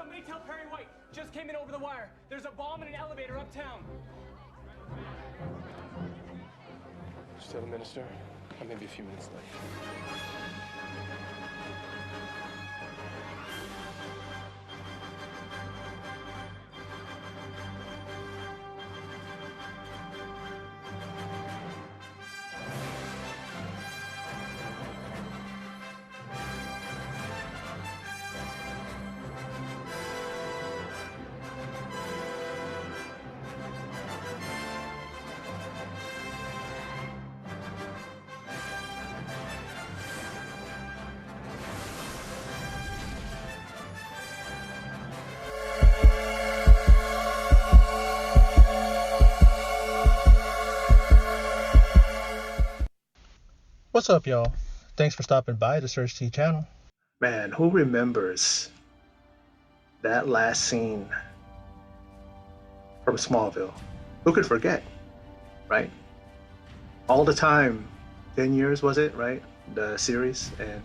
Somebody tell Perry White. Just came in over the wire. There's a bomb in an elevator uptown. Still the minister? I may be a few minutes late. What's up, y'all? Thanks for stopping by the Search T channel. Man, who remembers that last scene from Smallville? Who could forget, right? All the time, 10 years was it, right? The series, and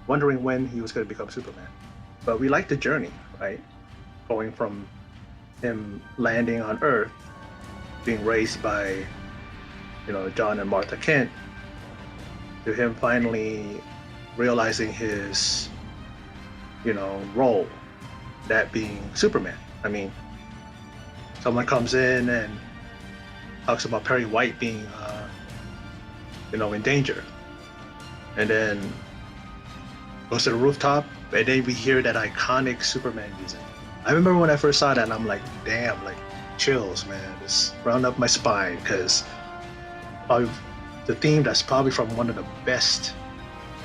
wondering when he was going to become Superman. But we like the journey, right? Going from him landing on Earth, being raised by, John and Martha Kent, to him finally realizing his, role, that being Superman. I mean, someone comes in and talks about Perry White being, in danger, and then goes to the rooftop, and then we hear that iconic Superman music. I remember when I first saw that, and I'm like, damn, like chills, man, just run up my spine, because the theme that's probably from one of the best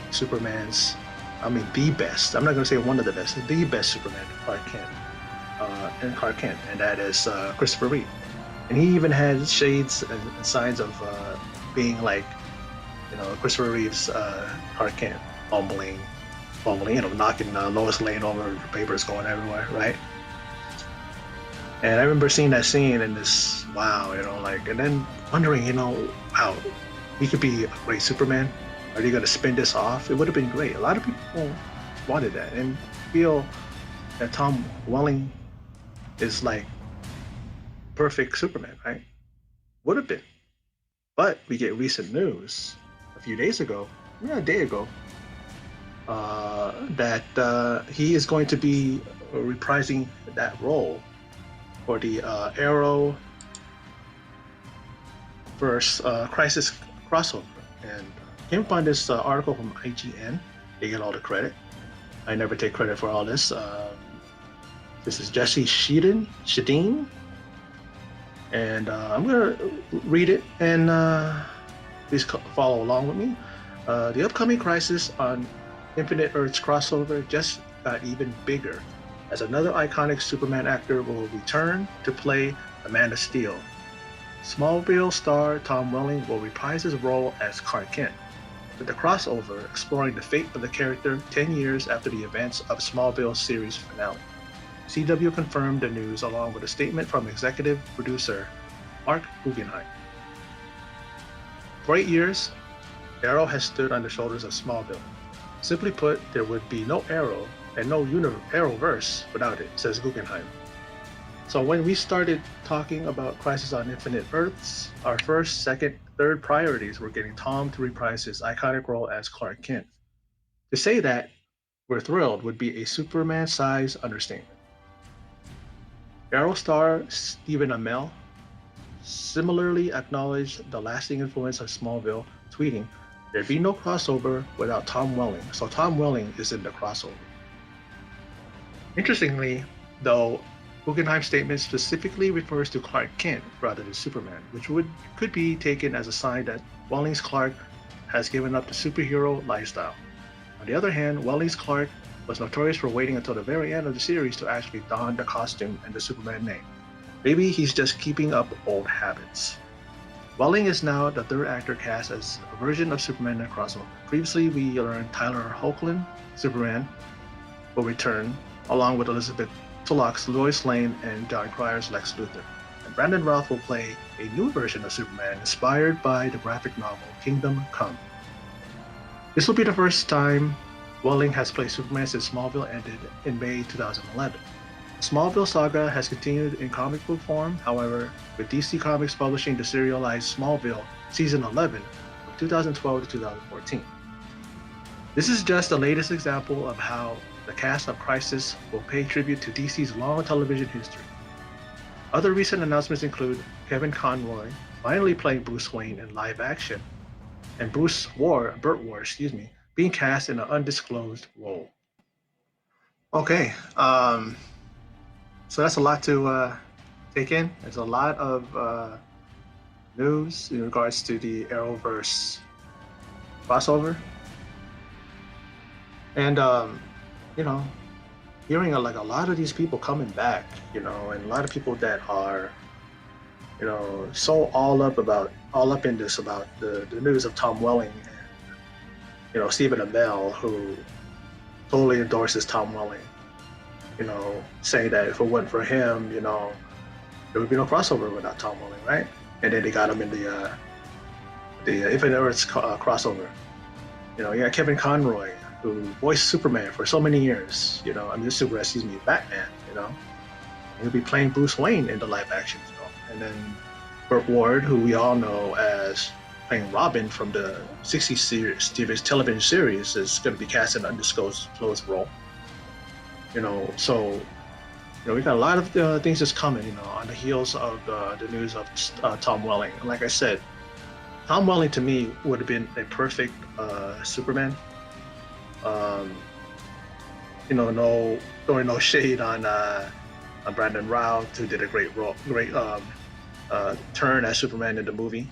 Supermans, the best, I'm not going to say one of the best, the best Superman, Clark Kent, and that is Christopher Reeve. And he even had shades and signs of being like, Christopher Reeve's Clark Kent, fumbling, knocking Lois Lane over, papers going everywhere, right? And I remember seeing that scene and this, wow, and then wondering, wow, he could be a great Superman. Are they going to spin this off? It would have been great. A lot of people wanted that and feel that Tom Welling is like perfect Superman, right? Would have been. But we get recent news a few days ago, a day ago, that he is going to be reprising that role for the Arrow versus Crisis crossover. And came upon this article from IGN. They get all the credit. I never take credit for all this. This is Jesse Shadeen, and I'm gonna read it, and please follow along with me. The upcoming Crisis on Infinite Earths crossover just got even bigger, as another iconic Superman actor will return to play the Man of Steel. Smallville star Tom Welling will reprise his role as Clark Kent, with the crossover exploring the fate of the character 10 years after the events of Smallville series finale. CW confirmed the news along with a statement from executive producer Mark Guggenheim. For 8 years, Arrow has stood on the shoulders of Smallville. Simply put, there would be no Arrow and no Arrowverse without it, says Guggenheim. So when we started talking about Crisis on Infinite Earths, our first, second, third priorities were getting Tom to reprise his iconic role as Clark Kent. To say that we're thrilled would be a Superman-sized understatement. Arrow star Stephen Amell similarly acknowledged the lasting influence of Smallville, tweeting, "There'd be no crossover without Tom Welling, so Tom Welling is in the crossover." Interestingly, though, Guggenheim's statement specifically refers to Clark Kent rather than Superman, which could be taken as a sign that Welling's Clark has given up the superhero lifestyle. On the other hand, Welling's Clark was notorious for waiting until the very end of the series to actually don the costume and the Superman name. Maybe he's just keeping up old habits. Welling is now the third actor cast as a version of Superman in a crossover. Previously, we learned Tyler Hoechlin, Superman, will return, along with Elizabeth Tulloch's Lois Lane and John Cryer's Lex Luthor. And Brandon Routh will play a new version of Superman inspired by the graphic novel Kingdom Come. This will be the first time Welling has played Superman since Smallville ended in May 2011. The Smallville saga has continued in comic book form, however, with DC Comics publishing the serialized Smallville Season 11 from 2012 to 2014. This is just the latest example of how the cast of Crisis will pay tribute to DC's long television history. Other recent announcements include Kevin Conroy finally playing Bruce Wayne in live action, and Burt Ward, being cast in an undisclosed role. Okay, so that's a lot to take in. There's a lot of news in regards to the Arrowverse crossover, and you know, hearing like a lot of these people coming back, and a lot of people that are, so all up in this about the news of Tom Welling and Stephen Amell, who totally endorses Tom Welling, saying that if it wasn't for him, there would be no crossover without Tom Welling, right? And then they got him in the Infinite Earths crossover. You got Kevin Conroy, who voiced Superman for so many years, Batman, he'll be playing Bruce Wayne in the live action film. And then Burt Ward, who we all know as playing Robin from the 60s television series, is going to be cast in an undisclosed role. So we got a lot of things that's coming, on the heels of the news of Tom Welling. And like I said, Tom Welling to me would have been a perfect Superman. No throwing no shade on Brandon Routh, who did a great turn as Superman in the movie.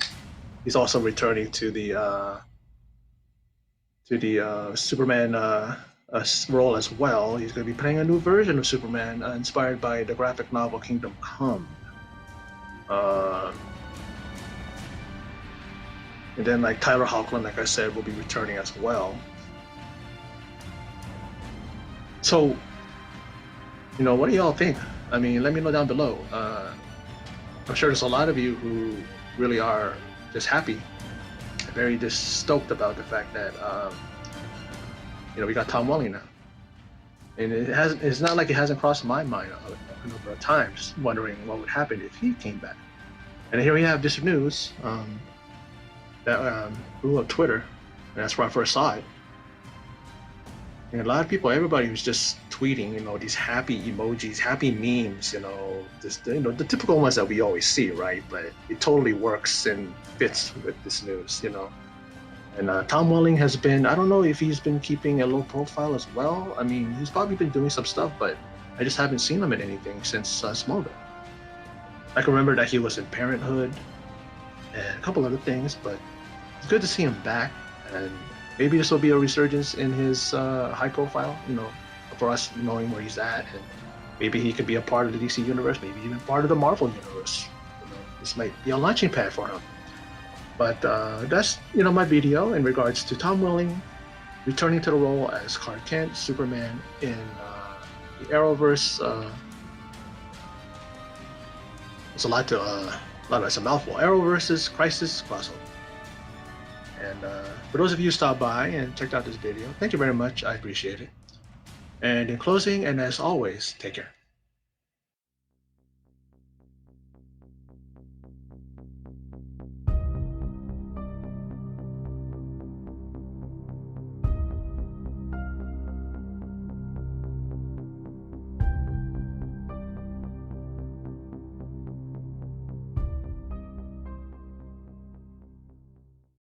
He's also returning to the Superman role as well. He's going to be playing a new version of Superman inspired by the graphic novel Kingdom Come. And then like Tyler Hoechlin, like I said, will be returning as well. So, what do y'all think? I mean, let me know down below. I'm sure there's a lot of you who really are just happy, very just stoked about the fact that we got Tom Welling now, and it's not like it hasn't crossed my mind a number of times, wondering what would happen if he came back. And here we have this news that blew up Twitter, and that's where I first saw it. And a lot of people, everybody was just tweeting, these happy emojis, happy memes, the typical ones that we always see, right? But it totally works and fits with this news, And Tom Welling has been, I don't know if he's been keeping a low profile as well. I mean, he's probably been doing some stuff, but I just haven't seen him in anything since Smallville. I can remember that he was in Parenthood and a couple other things, but it's good to see him back. And maybe this will be a resurgence in his high profile, for us knowing where he's at. And maybe he could be a part of the DC universe, maybe even part of the Marvel universe. This might be a launching pad for him. But that's, my video in regards to Tom Welling returning to the role as Clark Kent, Superman in the Arrowverse. It's it's a mouthful. Arrowverse Crisis crossover. And for those of you who stopped by and checked out this video, thank you very much. I appreciate it. And in closing, and as always, take care.